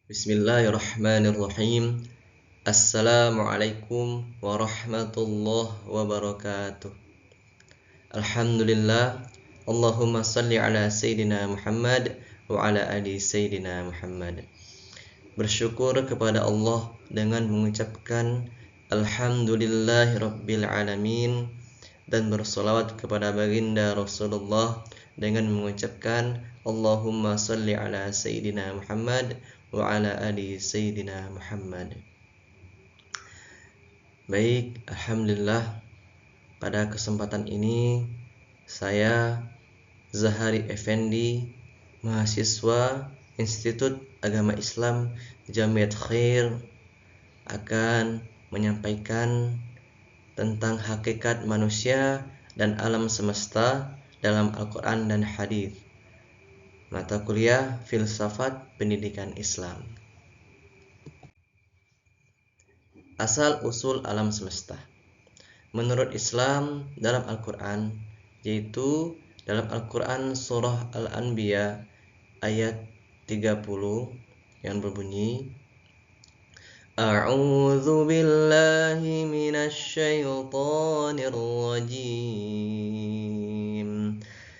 Bismillahirrahmanirrahim. Assalamualaikum warahmatullahi wabarakatuh. Alhamdulillah. Allahumma salli ala Sayyidina Muhammad wa ala ali Sayyidina Muhammad. Bersyukur kepada Allah dengan mengucapkan Alhamdulillahi Rabbil Alamin, dan bersolawat kepada baginda Rasulullah dengan mengucapkan Allahumma salli ala Sayyidina Muhammad wa ala ali Sayyidina Muhammad. Baik, Alhamdulillah, pada kesempatan ini saya Zahari Effendi, mahasiswa Institut Agama Islam Jamiat Khair, akan menyampaikan tentang hakikat manusia dan alam semesta dalam Al-Quran dan Hadis. Mata kuliah Filsafat Pendidikan Islam. Asal usul alam semesta. Menurut Islam dalam Al-Quran, yaitu dalam Al-Quran surah Al-Anbiya ayat 30 yang berbunyi, A'udzu billahi minasy syaithanir rajim.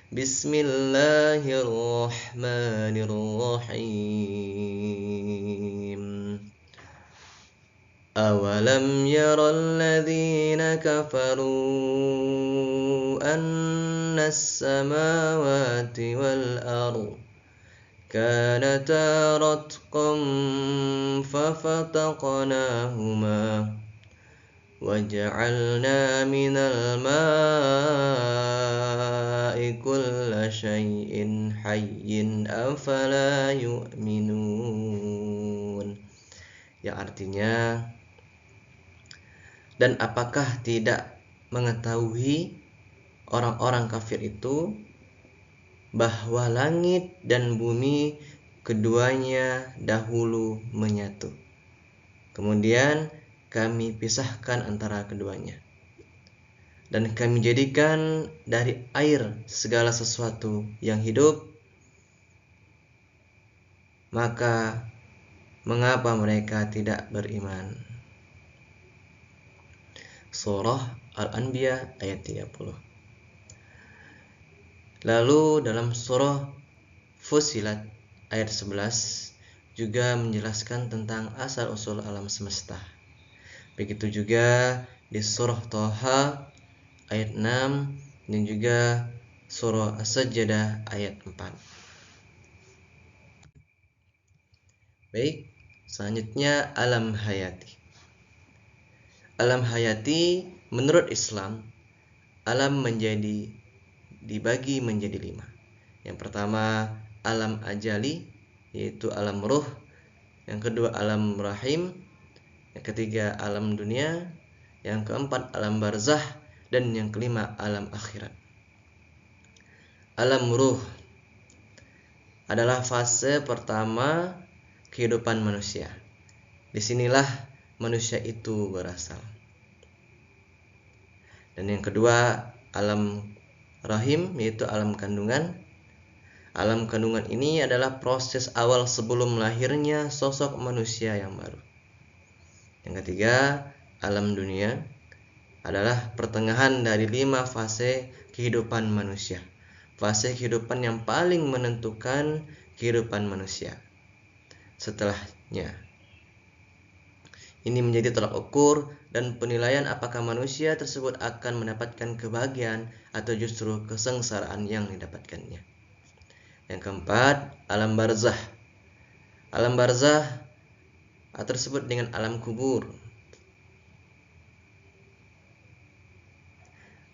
Bismillahirrahmanirrahim. Awalam yaral ladzina kafaru annas samawati wal ardh كانتا رتقا ففتقناهما وجعلنا من الماء كل شيء حي أفلا يؤمنون. Yang artinya, dan apakah tidak mengetahui orang-orang kafir itu bahwa langit dan bumi keduanya dahulu menyatu, kemudian kami pisahkan antara keduanya, dan kami jadikan dari air segala sesuatu yang hidup. Maka mengapa mereka tidak beriman? Surah Al-Anbiya ayat 30. Lalu dalam surah Fussilat ayat 11 juga menjelaskan tentang asal-usul alam semesta. Begitu juga di surah Thaha ayat 6 dan juga surah As-Sajdah ayat 4. Baik, selanjutnya alam hayati. Alam hayati menurut Islam, alam dibagi menjadi 5. Yang pertama alam ajali, yaitu alam ruh. Yang kedua alam rahim. Yang ketiga alam dunia. Yang keempat alam barzah. Dan yang kelima alam akhirat. Alam ruh adalah fase pertama kehidupan manusia. Disinilah manusia itu berasal. Dan yang kedua alam rahim, yaitu alam kandungan. Alam kandungan ini adalah proses awal sebelum lahirnya sosok manusia yang baru. Yang ketiga, alam dunia adalah pertengahan dari 5 fase kehidupan manusia. Fase kehidupan yang paling menentukan kehidupan manusia. Setelahnya, ini menjadi tolak ukur dan penilaian apakah manusia tersebut akan mendapatkan kebahagiaan atau justru kesengsaraan yang didapatkannya. Yang keempat, alam barzah. Alam barzah tersebut dengan alam kubur.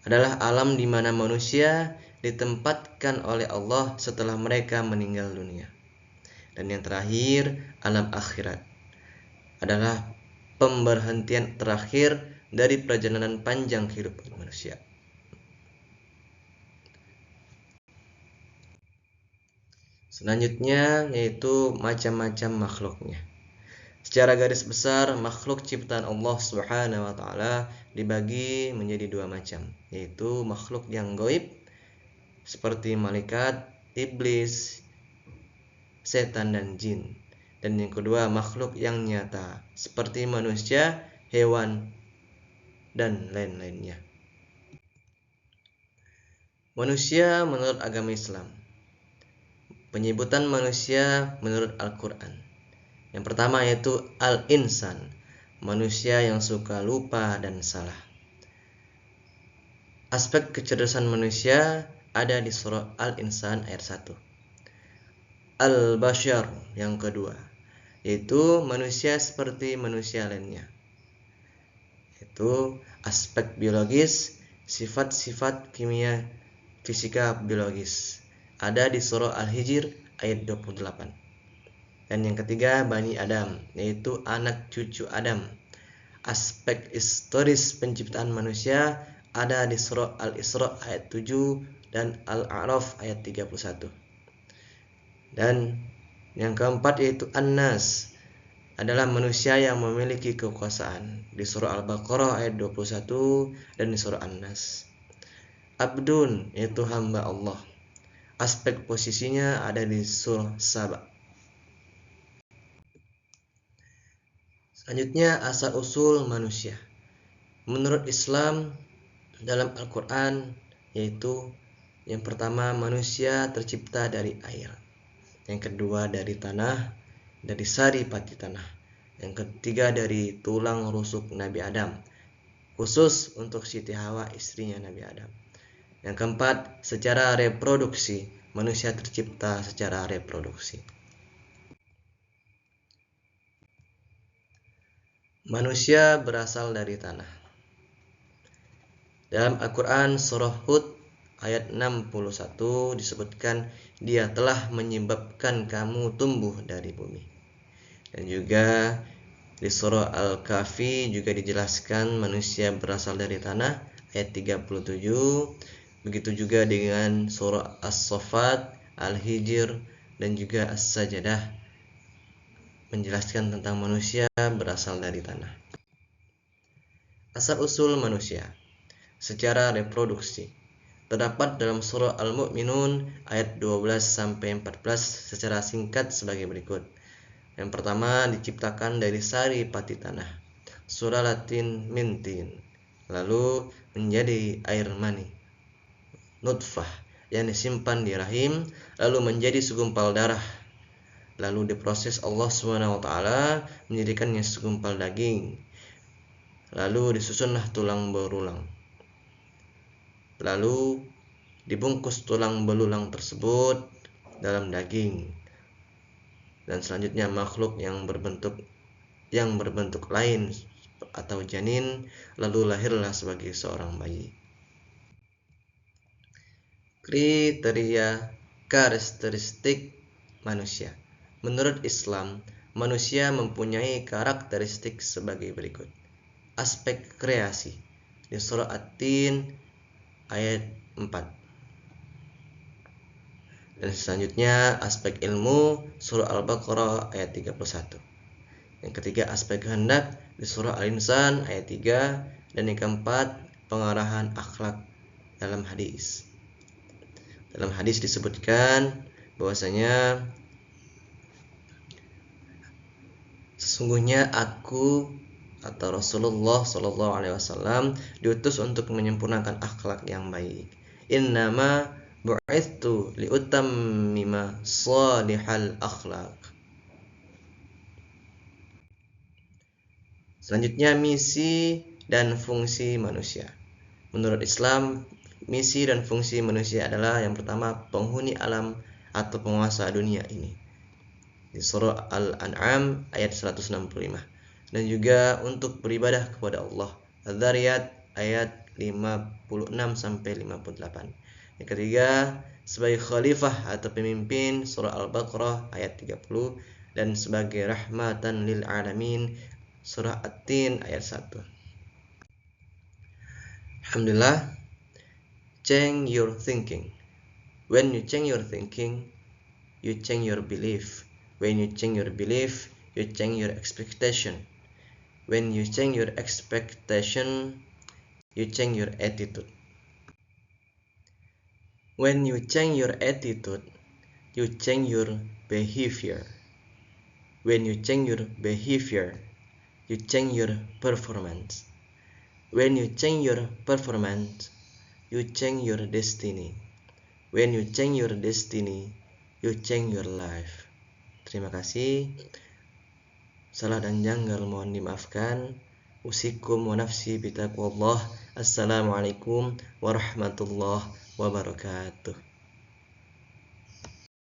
Adalah alam di mana manusia ditempatkan oleh Allah setelah mereka meninggal dunia. Dan yang terakhir, alam akhirat adalah pemberhentian terakhir dari perjalanan panjang kehidupan manusia. Selanjutnya yaitu macam-macam makhluknya. Secara garis besar, makhluk ciptaan Allah Subhanahu wa taala dibagi menjadi 2 macam, yaitu makhluk yang gaib seperti malaikat, iblis, setan dan jin. Dan yang kedua, makhluk yang nyata seperti manusia, hewan, dan lain-lainnya. Manusia menurut agama Islam. Penyebutan manusia menurut Al-Quran. Yang pertama yaitu al-insan, manusia yang suka lupa dan salah. Aspek kecerdasan manusia ada di surah Al-Insan ayat 1. Al-Bashar yang kedua, yaitu manusia seperti manusia lainnya. Itu aspek biologis, sifat-sifat kimia, fisika biologis. Ada di surah Al-Hijr ayat 28. Dan yang ketiga, Bani Adam, yaitu anak cucu Adam. Aspek historis penciptaan manusia ada di surah Al-Isra ayat 7 dan Al-A'raf ayat 31. Dan yang keempat yaitu An-Nas, adalah manusia yang memiliki kekuasaan di surah Al-Baqarah ayat 21 dan di surah An-Nas. Abdun, yaitu hamba Allah. Aspek posisinya ada di surah Saba. Selanjutnya, asal-usul manusia. Menurut Islam dalam Al-Quran, yaitu yang pertama, manusia tercipta dari air. Yang kedua, dari tanah, dari sari pati tanah. Yang ketiga, dari tulang rusuk Nabi Adam, khusus untuk Siti Hawa, istrinya Nabi Adam. Yang keempat, secara reproduksi, manusia tercipta secara reproduksi. Manusia berasal dari tanah. Dalam Al-Quran surah Hud ayat 61 disebutkan, Dia telah menyebabkan kamu tumbuh dari bumi. Dan juga di surah Al-Kahfi juga dijelaskan manusia berasal dari tanah ayat 37. Begitu juga dengan surah As-Saffat, Al-Hijr, dan juga As-Sajadah menjelaskan tentang manusia berasal dari tanah. Asal-usul manusia secara reproduksi terdapat dalam surah Al-Mu'minun ayat 12-14 secara singkat sebagai berikut. Yang pertama, diciptakan dari sari pati tanah, sulalatin min tin, lalu menjadi air mani, nutfah, yang disimpan di rahim, lalu menjadi segumpal darah, lalu diproses Allah SWT menjadikannya segumpal daging, lalu disusunlah tulang berulang, lalu dibungkus tulang belulang tersebut dalam daging, dan selanjutnya makhluk yang berbentuk lain atau janin, lalu lahirlah sebagai seorang bayi. Kriteria karakteristik manusia. Menurut Islam, manusia mempunyai karakteristik sebagai berikut. Aspek kreasi di surah At-Tin ayat 4. Dan selanjutnya aspek ilmu surah Al-Baqarah ayat 31. Yang ketiga, aspek kehendak di surah Al-Insan ayat 3. Dan yang keempat, pengarahan akhlak dalam hadis. Dalam hadis disebutkan bahwasanya sesungguhnya aku atau Rasulullah SAW diutus untuk menyempurnakan akhlak yang baik. Innama bu'ithtu liutammima salihal akhlak. Selanjutnya, misi dan fungsi manusia. Menurut Islam, misi dan fungsi manusia adalah yang pertama, penghuni alam atau penguasa dunia ini di surah Al-An'am ayat 165, dan juga untuk beribadah kepada Allah, Adz-Dzariyat ayat 56-58. Yang ketiga, sebagai khalifah atau pemimpin, surah Al-Baqarah ayat 30, dan sebagai rahmatan lil alamin, surah At-Tin ayat 1. Alhamdulillah. Change your thinking. When you change your thinking, you change your belief. When you change your belief, you change your expectation. When you change your expectation, you change your attitude. When you change your attitude, you change your behavior. When you change your behavior, you change your performance. When you change your performance, you change your destiny. When you change your destiny, you change your life. Terima kasih. Salah dan janggal mohon dimaafkan. Usikum wa nafsi bitaqwallah. Assalamualaikum warahmatullahi wabarakatuh.